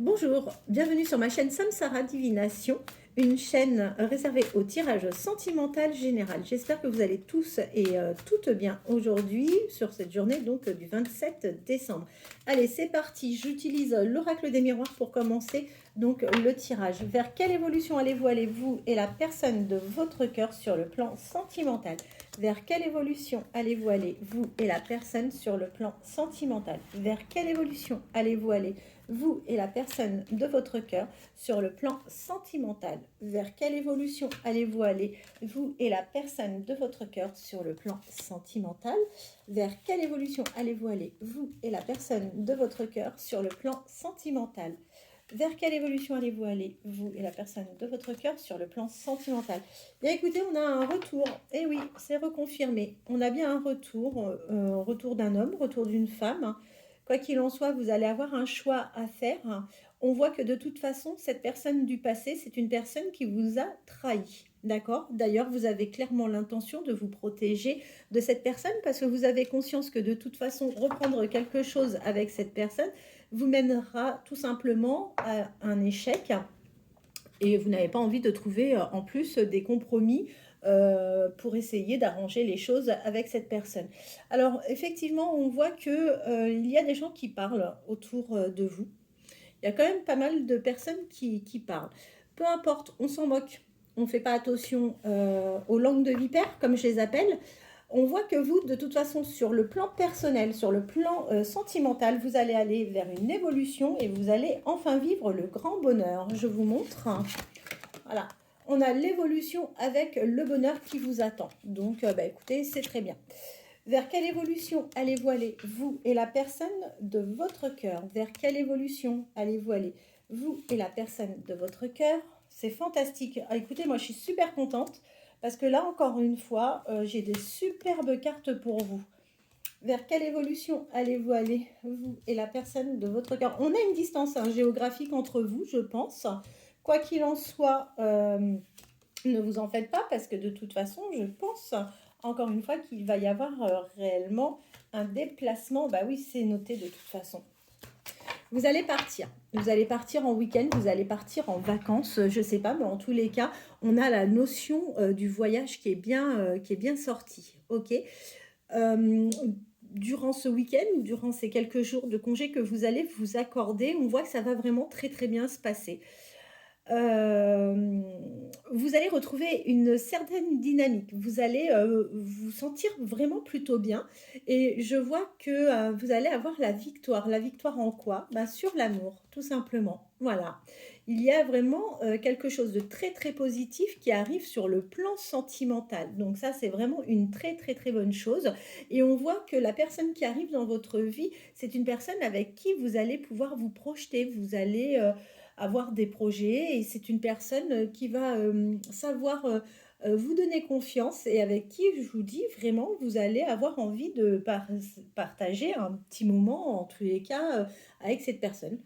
Bonjour, bienvenue sur ma chaîne Samsara Divination, une chaîne réservée au tirage sentimental général. J'espère que vous allez tous et toutes bien aujourd'hui sur cette journée donc du 27 décembre. Allez, c'est parti, j'utilise l'oracle des miroirs pour commencer donc le tirage. Vers quelle évolution allez-vous et la personne de votre cœur sur le plan sentimental? Vers quelle évolution allez-vous vous et la personne sur le plan sentimental? Vers quelle évolution allez-vous vous et la personne de votre cœur sur le plan sentimental? Vers quelle évolution allez-vous vous et la personne de votre cœur sur le plan sentimental? Vers quelle évolution allez-vous vous et la personne de votre cœur sur le plan sentimental? Vers quelle évolution allez-vous vous et la personne de votre cœur sur le plan sentimental? Bien écoutez, on a un retour. Eh oui, c'est reconfirmé. On a bien un retour d'un homme, retour d'une femme. Quoi qu'il en soit, vous allez avoir un choix à faire. On voit que de toute façon, cette personne du passé, c'est une personne qui vous a trahi. D'accord? D'ailleurs, vous avez clairement l'intention de vous protéger de cette personne parce que vous avez conscience que de toute façon, reprendre quelque chose avec cette personne vous mènera tout simplement à un échec et vous n'avez pas envie de trouver en plus des compromis pour essayer d'arranger les choses avec cette personne. Alors effectivement, on voit que il y a des gens qui parlent autour de vous. Il y a quand même pas mal de personnes qui parlent. Peu importe, on s'en moque. On ne fait pas attention aux langues de vipère, comme je les appelle. On voit que vous, de toute façon, sur le plan personnel, sur le plan sentimental, vous allez aller vers une évolution et vous allez enfin vivre le grand bonheur. Je vous montre. Voilà. On a l'évolution avec le bonheur qui vous attend. Donc, écoutez, c'est très bien. Vers quelle évolution allez-vous vous et la personne de votre cœur? Vers quelle évolution allez-vous vous et la personne de votre cœur? C'est fantastique. Ah, écoutez, moi, je suis super contente parce que là, encore une fois, j'ai des superbes cartes pour vous. Vers quelle évolution allez-vous vous et la personne de votre cœur? On a une distance géographique entre vous, je pense. Quoi qu'il en soit, ne vous en faites pas parce que de toute façon, je pense encore une fois qu'il va y avoir réellement un déplacement. Bah oui, c'est noté de toute façon. Vous allez partir en week-end, vous allez partir en vacances, je ne sais pas, mais en tous les cas, on a la notion du voyage qui est bien sortie. Ok. Durant ce week-end ou durant ces quelques jours de congé que vous allez vous accorder, on voit que ça va vraiment très très bien se passer. Vous allez retrouver une certaine dynamique. Vous allez vous sentir vraiment plutôt bien. Et je vois que vous allez avoir la victoire. La victoire en quoi? Sur l'amour, tout simplement. Voilà. Il y a vraiment quelque chose de très très positif qui arrive sur le plan sentimental. Donc ça, c'est vraiment une très très très bonne chose. Et on voit que la personne qui arrive dans votre vie, c'est une personne avec qui vous allez pouvoir vous projeter. Vous allez avoir des projets et c'est une personne qui va savoir vous donner confiance et avec qui, je vous dis vraiment, vous allez avoir envie de partager un petit moment, en tous les cas, avec cette personne.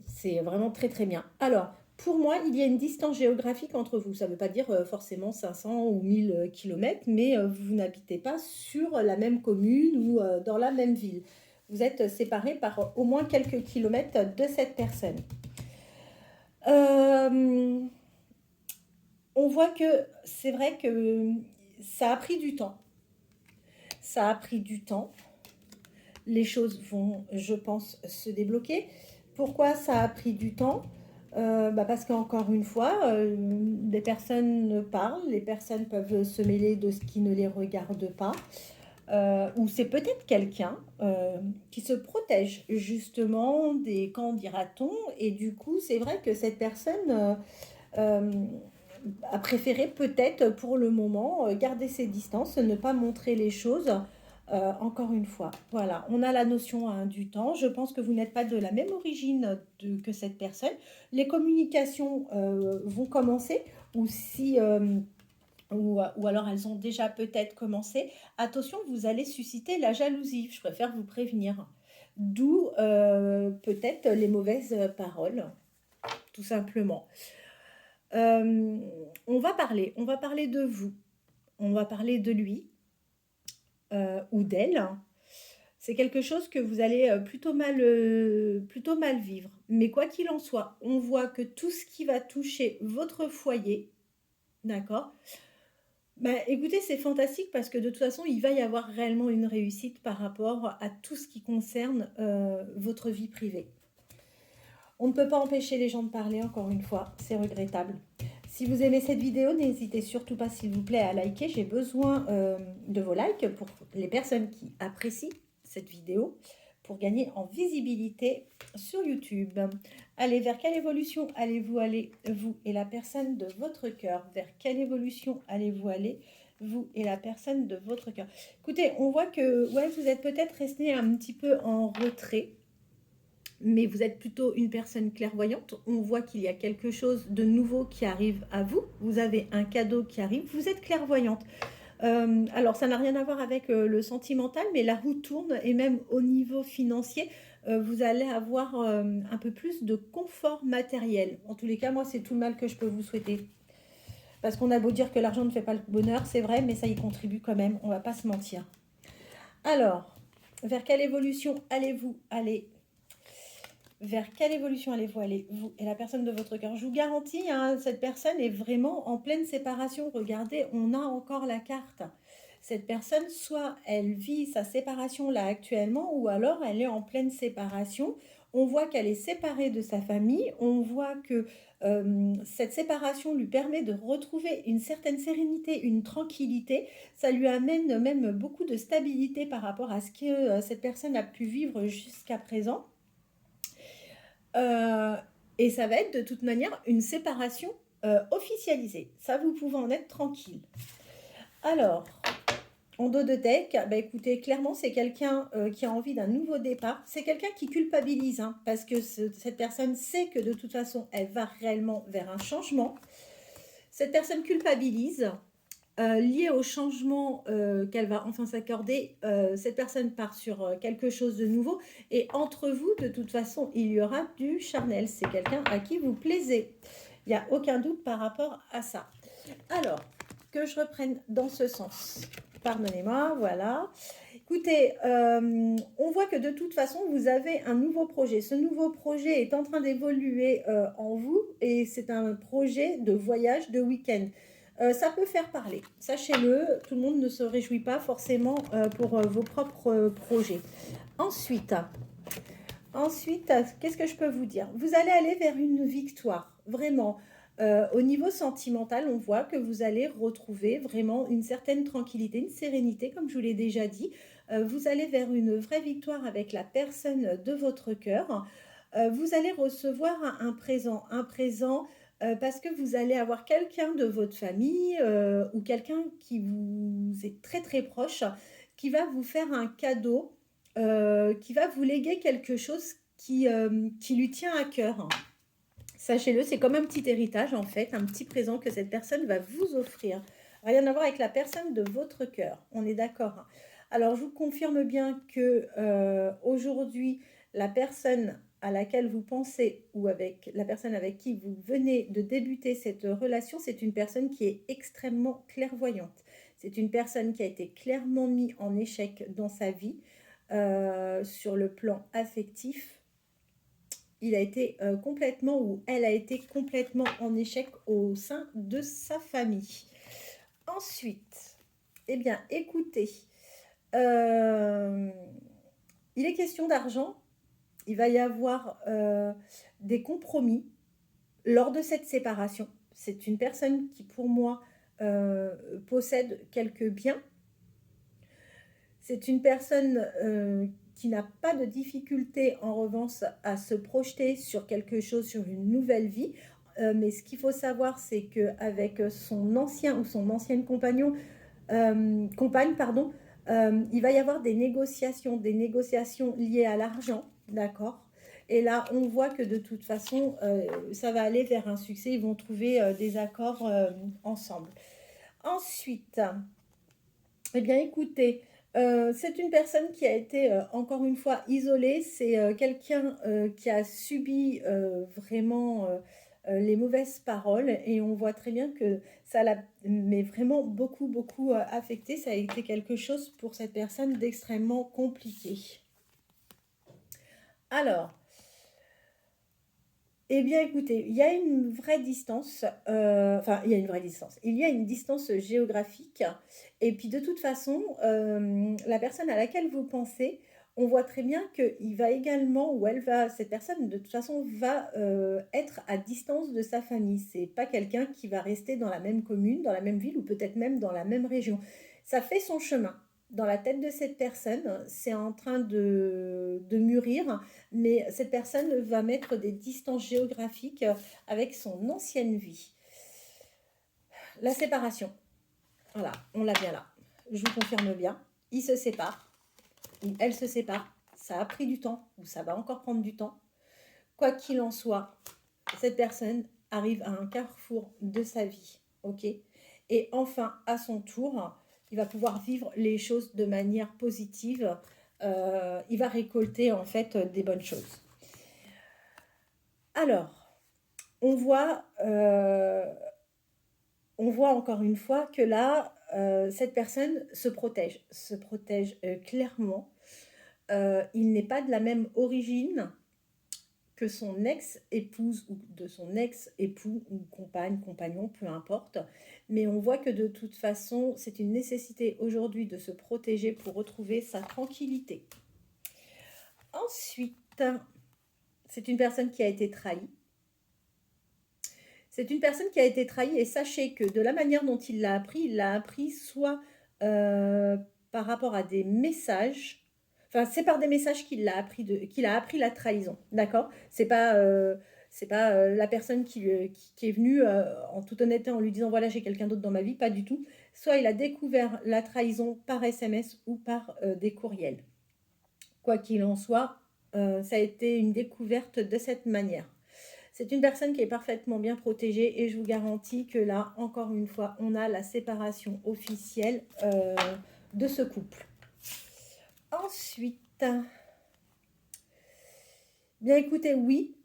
C'est vraiment très très bien. Alors, pour moi, il y a une distance géographique entre vous. Ça ne veut pas dire forcément 500 ou 1000 kilomètres, mais vous n'habitez pas sur la même commune ou dans la même ville. Vous êtes séparés par au moins quelques kilomètres de cette personne. Euh, on voit que c'est vrai que ça a pris du temps. Ça a pris du temps. Les choses vont, je pense, se débloquer. Pourquoi ça a pris du temps? Parce qu'encore une fois, les personnes parlent, les personnes peuvent se mêler de ce qui ne les regarde pas. Ou c'est peut-être quelqu'un qui se protège justement des quand dira-t-on, et du coup c'est vrai que cette personne euh, a préféré peut-être pour le moment garder ses distances, ne pas montrer les choses. Encore une fois, voilà, on a la notion du temps. Je pense que vous n'êtes pas de la même origine que cette personne. Les communications vont commencer, ou si ou alors elles ont déjà peut-être commencé. Attention, vous allez susciter la jalousie, je préfère vous prévenir. D'où peut-être les mauvaises paroles, tout simplement. On va parler de vous, on va parler de lui ou d'elle. C'est quelque chose que vous allez plutôt mal vivre. Mais quoi qu'il en soit, on voit que tout ce qui va toucher votre foyer, d'accord? Bah, écoutez, c'est fantastique parce que de toute façon, il va y avoir réellement une réussite par rapport à tout ce qui concerne votre vie privée. On ne peut pas empêcher les gens de parler, encore une fois, c'est regrettable. Si vous aimez cette vidéo, n'hésitez surtout pas, s'il vous plaît, à liker. J'ai besoin de vos likes pour les personnes qui apprécient cette vidéo, pour gagner en visibilité sur YouTube. Allez, vers quelle évolution allez-vous aller, vous et la personne de votre cœur? Vers quelle évolution allez-vous aller, vous et la personne de votre cœur? Écoutez, on voit que ouais, vous êtes peut-être resté un petit peu en retrait, mais vous êtes plutôt une personne clairvoyante. On voit qu'il y a quelque chose de nouveau qui arrive à vous. Vous avez un cadeau qui arrive. Vous êtes clairvoyante. Alors, ça n'a rien à voir avec le sentimental, mais la roue tourne et même au niveau financier, vous allez avoir un peu plus de confort matériel. En tous les cas, moi, c'est tout le mal que je peux vous souhaiter. Parce qu'on a beau dire que l'argent ne fait pas le bonheur, c'est vrai, mais ça y contribue quand même. On ne va pas se mentir. Alors, vers quelle évolution allez-vous aller? Vers quelle évolution allez-vous aller, vous et la personne de votre cœur? Je vous garantis, hein, cette personne est vraiment en pleine séparation. Regardez, on a encore la carte. Cette personne, soit elle vit sa séparation là actuellement, ou alors elle est en pleine séparation. On voit qu'elle est séparée de sa famille. On voit que cette séparation lui permet de retrouver une certaine sérénité, une tranquillité. Ça lui amène même beaucoup de stabilité par rapport à ce que cette personne a pu vivre jusqu'à présent. Et ça va être de toute manière une séparation officialisée. Ça, vous pouvez en être tranquille. Alors, en dos de deck, bah écoutez, clairement, c'est quelqu'un qui a envie d'un nouveau départ. C'est quelqu'un qui culpabilise, hein, parce que cette personne sait que de toute façon, elle va réellement vers un changement. Cette personne culpabilise. Lié au changement qu'elle va enfin s'accorder, cette personne part sur quelque chose de nouveau. Et entre vous, de toute façon, il y aura du charnel. C'est quelqu'un à qui vous plaisez. Il n'y a aucun doute par rapport à ça. Alors, que je reprenne dans ce sens. Pardonnez-moi, voilà. Écoutez, on voit que de toute façon, vous avez un nouveau projet. Ce nouveau projet est en train d'évoluer en vous et c'est un projet de voyage, de week-end. Ça peut faire parler, sachez-le, tout le monde ne se réjouit pas forcément pour vos propres projets. Ensuite, qu'est-ce que je peux vous dire? Vous allez aller vers une victoire, vraiment. Au niveau sentimental, on voit que vous allez retrouver vraiment une certaine tranquillité, une sérénité, comme je vous l'ai déjà dit. Vous allez vers une vraie victoire avec la personne de votre cœur. Vous allez recevoir un présent parce que vous allez avoir quelqu'un de votre famille ou quelqu'un qui vous est très très proche, qui va vous faire un cadeau, qui va vous léguer quelque chose qui lui tient à cœur. Sachez-le, c'est comme un petit héritage en fait, un petit présent que cette personne va vous offrir. Rien à voir avec la personne de votre cœur, on est d'accord. Alors je vous confirme bien que aujourd'hui, la personne à laquelle vous pensez ou avec la personne avec qui vous venez de débuter cette relation, c'est une personne qui est extrêmement clairvoyante. C'est une personne qui a été clairement mise en échec dans sa vie sur le plan affectif. Il a été complètement ou elle a été complètement en échec au sein de sa famille. Ensuite, eh bien, écoutez, il est question d'argent. Il va y avoir des compromis lors de cette séparation. C'est une personne qui, pour moi, possède quelques biens. C'est une personne qui n'a pas de difficulté, en revanche, à se projeter sur quelque chose, sur une nouvelle vie. Mais ce qu'il faut savoir, c'est qu'avec son ancien ou son ancienne compagne, pardon, il va y avoir des négociations liées à l'argent, d'accord? Et là, on voit que de toute façon, ça va aller vers un succès. Ils vont trouver des accords ensemble. Ensuite, eh bien, écoutez, c'est une personne qui a été, encore une fois, isolée. C'est quelqu'un qui a subi vraiment les mauvaises paroles et on voit très bien que ça l'a mais vraiment beaucoup, beaucoup affecté. Ça a été quelque chose pour cette personne d'extrêmement compliqué. Alors, eh bien, écoutez, il y a une vraie distance, enfin, il y a une vraie distance. Il y a une distance géographique. Et puis, de toute façon, la personne à laquelle vous pensez, on voit très bien qu'il va également, ou elle va, cette personne, de toute façon, va être à distance de sa famille. C'est pas quelqu'un qui va rester dans la même commune, dans la même ville, ou peut-être même dans la même région. Ça fait son chemin. Dans la tête de cette personne, c'est en train de mûrir, mais cette personne va mettre des distances géographiques avec son ancienne vie. La séparation, voilà, on l'a bien là. Je vous confirme bien, ils se séparent, ou elle se sépare. Ça a pris du temps, ou ça va encore prendre du temps. Quoi qu'il en soit, cette personne arrive à un carrefour de sa vie, ok? Et enfin, à son tour, il va pouvoir vivre les choses de manière positive. Il va récolter en fait des bonnes choses. Alors, on voit encore une fois que là, cette personne se protège clairement. Il n'est pas de la même origine que son ex-épouse ou de son ex-époux ou compagne, compagnon, peu importe. Mais on voit que de toute façon, c'est une nécessité aujourd'hui de se protéger pour retrouver sa tranquillité. Ensuite, c'est une personne qui a été trahie. C'est une personne qui a été trahie et sachez que de la manière dont il l'a appris soit par rapport à des messages. Enfin, c'est par des messages qu'il a appris la trahison, d'accord? C'est pas la personne qui est venue en toute honnêteté en lui disant voilà j'ai quelqu'un d'autre dans ma vie, pas du tout. Soit il a découvert la trahison par SMS ou par des courriels. Quoi qu'il en soit, ça a été une découverte de cette manière. C'est une personne qui est parfaitement bien protégée et je vous garantis que là, encore une fois, on a la séparation officielle de ce couple. Ensuite, bien écoutez, oui,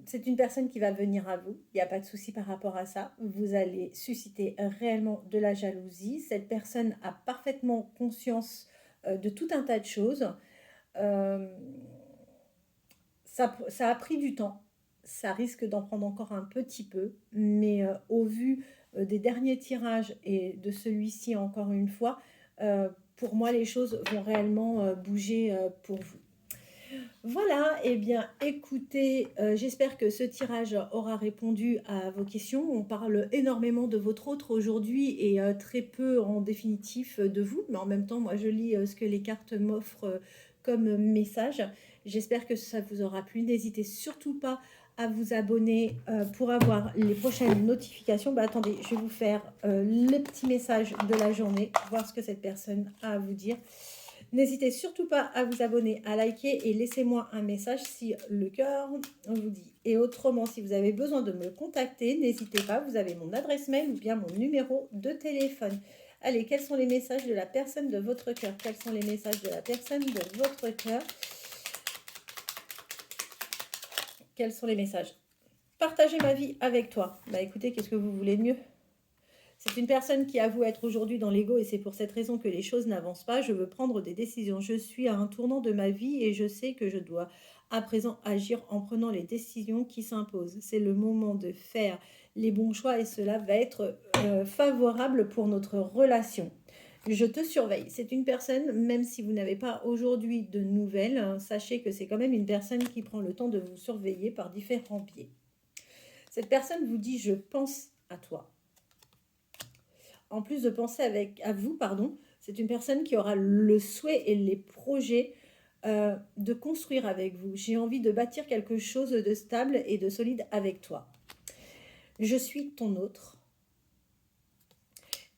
c'est une personne qui va venir à vous. Il n'y a pas de souci par rapport à ça. Vous allez susciter réellement de la jalousie. Cette personne a parfaitement conscience de tout un tas de choses. Ça a pris du temps. Ça risque d'en prendre encore un petit peu. Mais au vu des derniers tirages et de celui-ci encore une fois, pour moi, les choses vont réellement bouger pour vous. Voilà, eh bien écoutez, j'espère que ce tirage aura répondu à vos questions. On parle énormément de votre autre aujourd'hui et très peu en définitif de vous, mais en même temps, moi je lis ce que les cartes m'offrent comme message. J'espère que ça vous aura plu. N'hésitez surtout pas à vous abonner pour avoir les prochaines notifications. Bah, attendez, je vais vous faire le petit message de la journée, voir ce que cette personne a à vous dire. N'hésitez surtout pas à vous abonner, à liker et laissez-moi un message si le cœur vous dit. Et autrement, si vous avez besoin de me contacter, n'hésitez pas, vous avez mon adresse mail ou bien mon numéro de téléphone. Allez, quels sont les messages de la personne de votre cœur? Quels sont les messages de la personne de votre cœur? Quels sont les messages? Partager ma vie avec toi. Bah écoutez, qu'est-ce que vous voulez de mieux? C'est une personne qui avoue être aujourd'hui dans l'ego et c'est pour cette raison que les choses n'avancent pas. Je veux prendre des décisions. Je suis à un tournant de ma vie et je sais que je dois à présent agir en prenant les décisions qui s'imposent. C'est le moment de faire les bons choix et cela va être favorable pour notre relation. Je te surveille. C'est une personne, même si vous n'avez pas aujourd'hui de nouvelles, hein, sachez que c'est quand même une personne qui prend le temps de vous surveiller par différents biais. Cette personne vous dit « je pense à toi ». En plus de penser à vous, c'est une personne qui aura le souhait et les projets de construire avec vous. J'ai envie de bâtir quelque chose de stable et de solide avec toi. Je suis ton autre.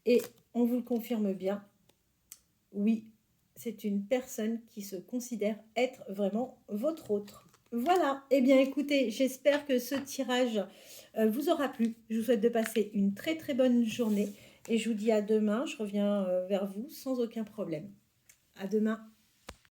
Et on vous le confirme bien, oui, c'est une personne qui se considère être vraiment votre autre. Voilà, eh bien écoutez, j'espère que ce tirage vous aura plu. Je vous souhaite de passer une très très bonne journée. Et je vous dis à demain, je reviens vers vous sans aucun problème. À demain.